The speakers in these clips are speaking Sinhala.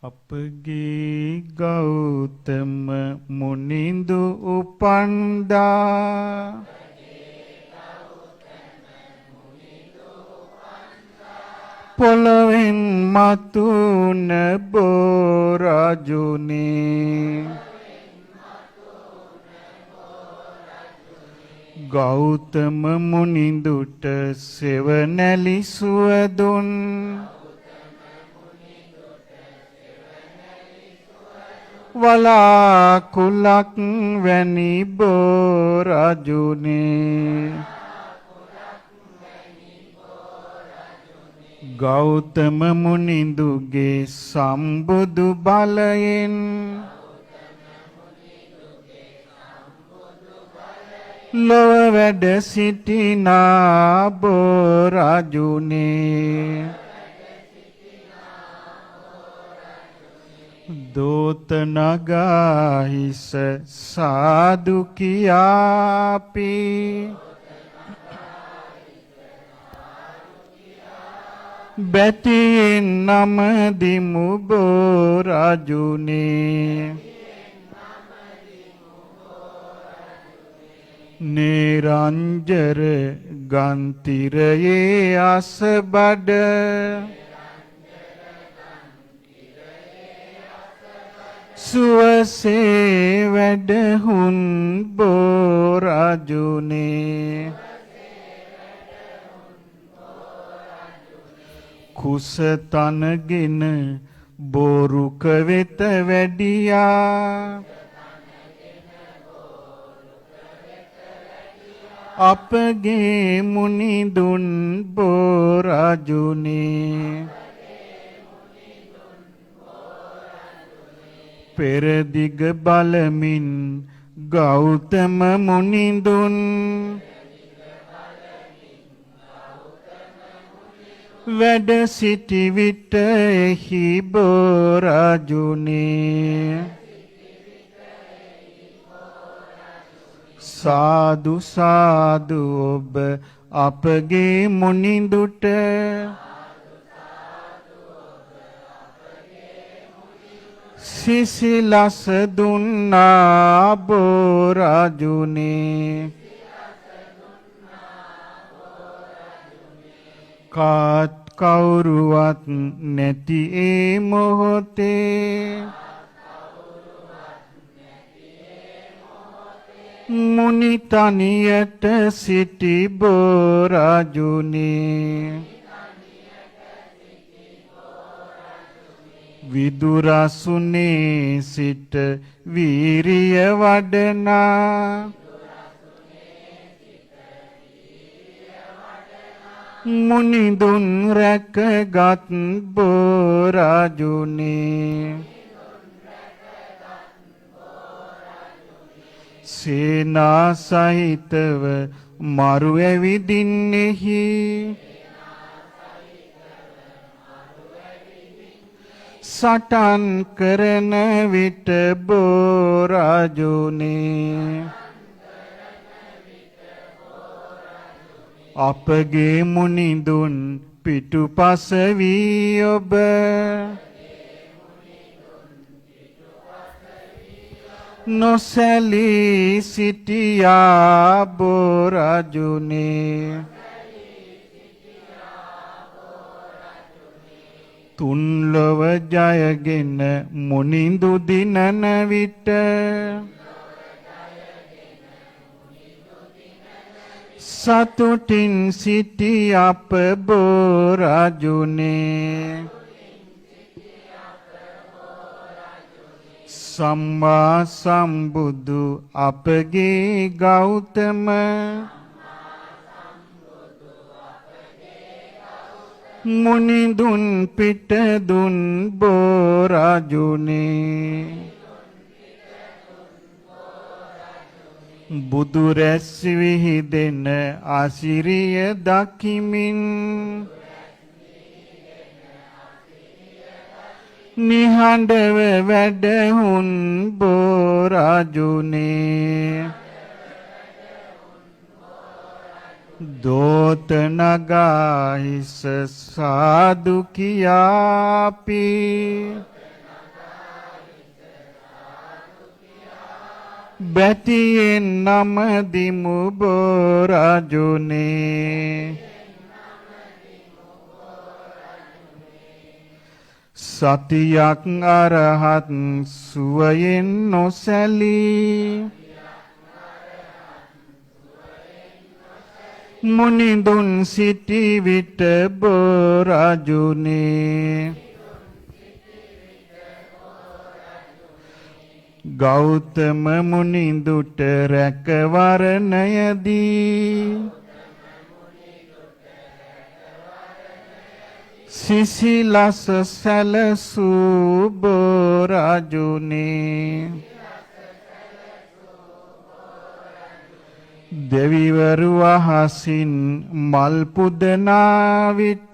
අපගේ ගෞතම මුනිඳු උපන්දා පොළොවෙන් මතුන බෝරජුනේ ගෞතම මුනිඳුට සෙවණැලි සුවදුන් වලාකුලක් වැනි බෝරජුනේ ගෞතම මුනිඳුගේ සම්බුදු බලයෙන් ලොව වැඩ සිටිනා බෝරජුනේ දෝත නගාහිස සාදු කියාපි බැතියෙන් නමදිමු බෝරජුනේ නිරංජර ගන්තිරයේ අසබඩ සුවසේ වැඩහුන් බෝරජුනේ කුස තනගෙන බෝරුක වෙත වැඩියා අපගේ මුනිඳුන් බෝරජුනේ පෙරදිග බලමින් ගෞතම මුනිඳුන් වැඩ සිටි විට එහි බෝරජුනේ සාදු සාදු ඔබ අපගේ මුනිඳුට සිසිලස දුන්නා බෝරජුනේ කාත් කවුරුවත් නැති ඒ මොහොතේ මුනි තනියට සිටි බෝරජුනේ විදුරසුනේ සිට වීරිය වඩනා මුනිඳුන් රැකගත් බෝරජුනේ සේනා සහිතව මරු ඇවිදින්නෙහි සටන් කරන විට බෝරජුනේ අපගේ මුනිඳුන් පිටුපස වී ඔබ නොසැලී සිටියා බෝරජුනේ තුන්ලොව ජයගෙන මුනිඳු දිනන විට සතුටින් සිටි අප බෝරජුනේ සම්මා සම්බුදු අපගේ ගෞතම මුනිඳුන් පිට දුන් බෝරජුනේ බුදු රැස් විහිදෙන අසිරිය දකිමින් නිහඬව වැඩහුන් බෝරජුනේ දෝත නගාහිස සාදු කියාපි බැතියෙන් නමදිමු බෝරජුනේ සතියක් අරහත් සුවයෙන් නොසැලී මුනිඳුන් සිටි විට බෝරජුනේ ගෞතම මුනිඳුට රැකවරණයදී සිසිලස සැලසූ බෝරජුනේ දෙවිවරු අහසින් මල් පුදනා විට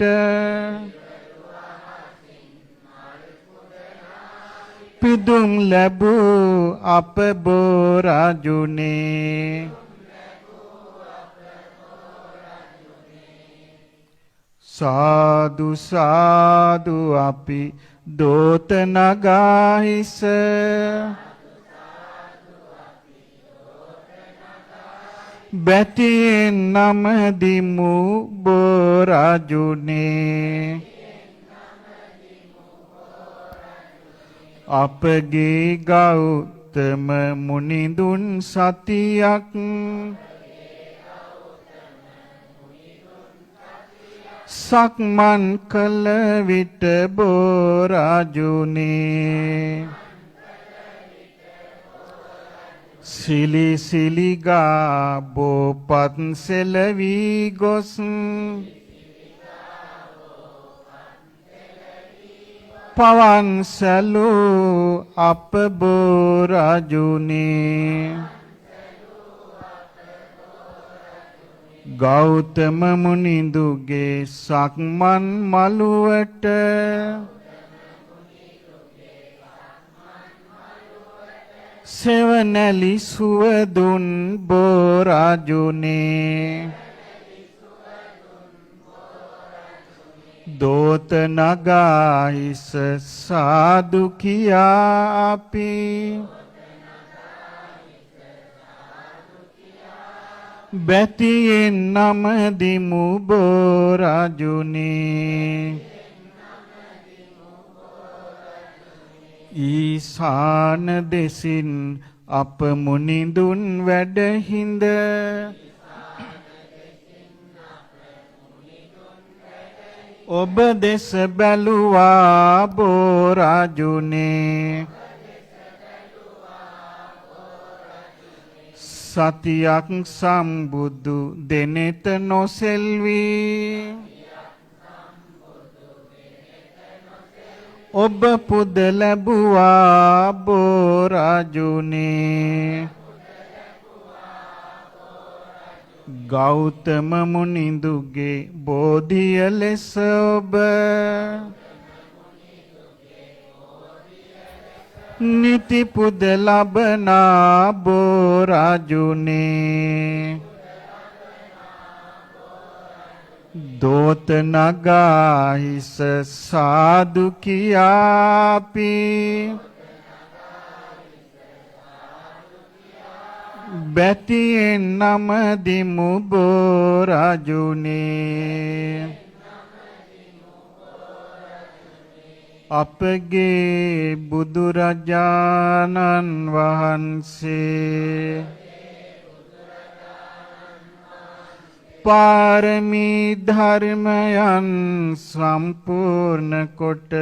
පිදුම් ලැබූ අප බෝරජුනේ සාදු සාදු අපි දෝත නගාහිස බැතියෙන් නමදිමු බෝරජුනේ අපගේ ගෞතම මුනිඳුන් සතියක් සක්මන් කළ විට බෝරජුනේ සිලි සිලිගා බෝපත් සෙලවී ගොස් පවන් සැලූ අප බෝරජුනේ ගෞතම මුනිඳුගේ සක්මන් මළුවට සෙවණැලි සුවදුන් බෝරජුනේ දෝත නගාහිස සාදු කියා අපි බැතියෙන් නමදිමු බෝරජුනේ ඊසාන දෙසින් අප මුනිඳුන් වැඩහිඳ ඔබ දෙස බැලුවා බෝරජුනේ සතියක් සම්බුදු දෙනෙත නොසෙල්වී ඔබ පුද ලැබුවා බෝරජුනේ ගෞතම මුනිඳුගේ බෝධිය ලෙස ඔබ නිති පුද ලබනා බෝරජුනේ දෝත නගාහිස සාදු කියා අපි බැතියෙන් නමදිමු බෝරජුනේ අපගේ බුදුරජාණන් වහන්සේ පාරමී ධර්මයන් සම්පූර්ණ කොට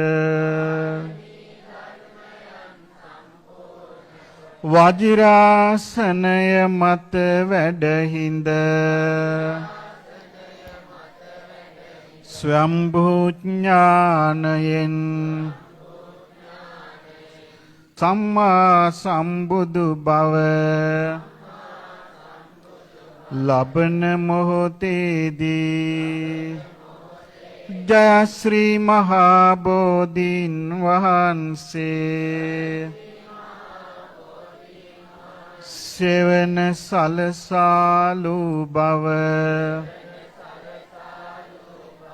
වජිරාසනය මත වැඩහිඳ ස්වයම්භූ ඥානයෙන් සම්මා සම්බුදු බව ලබන මොහොතේදී ජය ශ්‍රී මහා බෝධීන් වහන්සේ සෙවන සලසාලු බව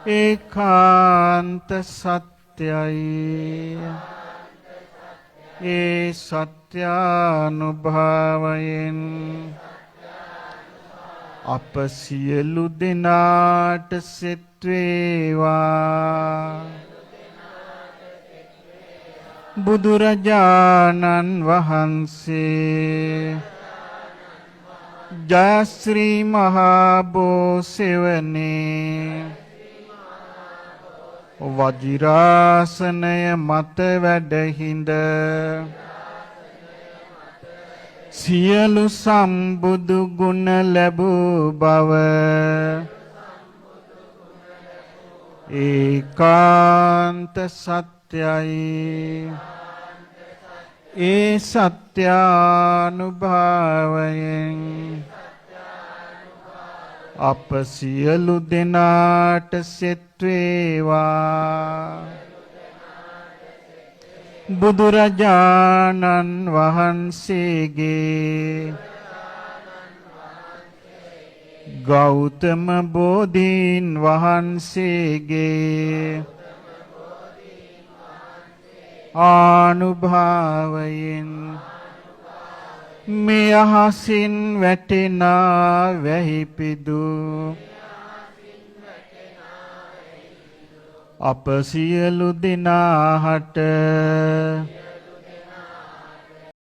ඒකාන්ත සත්‍යයි ඒ සත්‍යානුභාවයෙන් අප සියලු දෙනාට සෙත් වේවා. බුදුරජාණන් වහන්සේ ජය ශ්‍රී මහා බෝසෙවණේ වජිරාසනය මත වැඩහිඳ සියලු සම්බුදු ගුණ ලැබූ බව ඒකාන්ත සත්‍යයි. ඒ සත්‍යානුභාවයෙන් අප සියලු දෙනාට සෙත් වේවා. බුදුරජාණන් වහන්සේගේ ගෞතම බෝධීන් වහන්සේගේ ආනුභාවයෙන් මේ අහසින් වැටෙනා වැහිපිදු අප සියලු දෙනාට